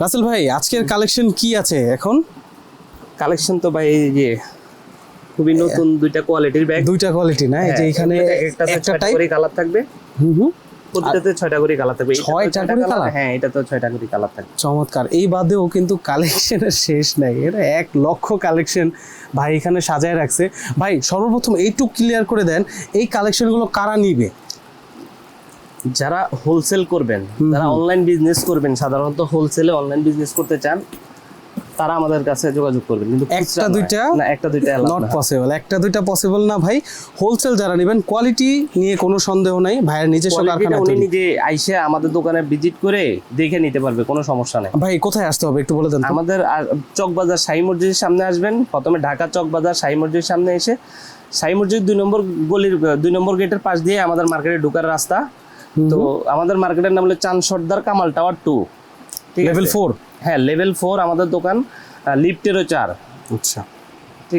রাসেল ভাই, আজকের কালেকশন কি আছে এখন? কালেকশন তো ভাই এই যে খুবই নতুন দুইটা কোয়ালিটির ব্যাগ। দুইটা কোয়ালিটি না, এই যে এখানে একটা টাইপ করে কালার থাকবে, প্রতিটাতে 6টা করে কালার থাকবে। 6টা করে কালার? হ্যাঁ, এটা তো 6টা করে কালার থাকবে। চমৎকার। এই বাদেও কিন্তু কালেকশনের শেষ নাই, এটা 1 লক্ষ কালেকশন ভাই এখানে সাজায় রাখছে। ভাই সর্বপ্রথম এইটুক ক্লিয়ার করে দেন, এই কালেকশনগুলো কারা নিবে? যারা হোলসেল করবেন, যারা অনলাইন বিজনেস করবেন, সাধারণত হোলসেলে অনলাইন বিজনেস করতে চান, তারা আমাদের কাছে যোগাযোগ করবেন। কিন্তু একটা দুইটা না, একটা দুইটা নট পসিবল, একটা দুইটা পসিবল না ভাই। হোলসেল যারা নেবেন, কোয়ালিটি নিয়ে কোনো সন্দেহ নাই, ভাইয়ের নিজস্ব কারখানা। উনি নিজে আইসা আমাদের দোকানে ভিজিট করে দেখে নিতে পারবে, কোনো সমস্যা নেই। ভাই কোথায় আসতে হবে একটু বলে দেন। আমাদের চকবাজার শাহী মসজিদের সামনে আসবেন। প্রথমে ঢাকা চকবাজার শাহী মসজিদের সামনে এসে শাহী মসজিদ 2 নম্বর গলির 2 নম্বর গেটের পাশ দিয়ে আমাদের মার্কেটে ঢোকার রাস্তা। তো আমাদের মার্কেটের নাম হলো চাঁদ সর্দার কামাল টাওয়ার 2, ঠিক আছে, লেভেল 4। হ্যাঁ, লেভেল 4 আমাদের দোকান, লিফটেরও 4। আচ্ছা।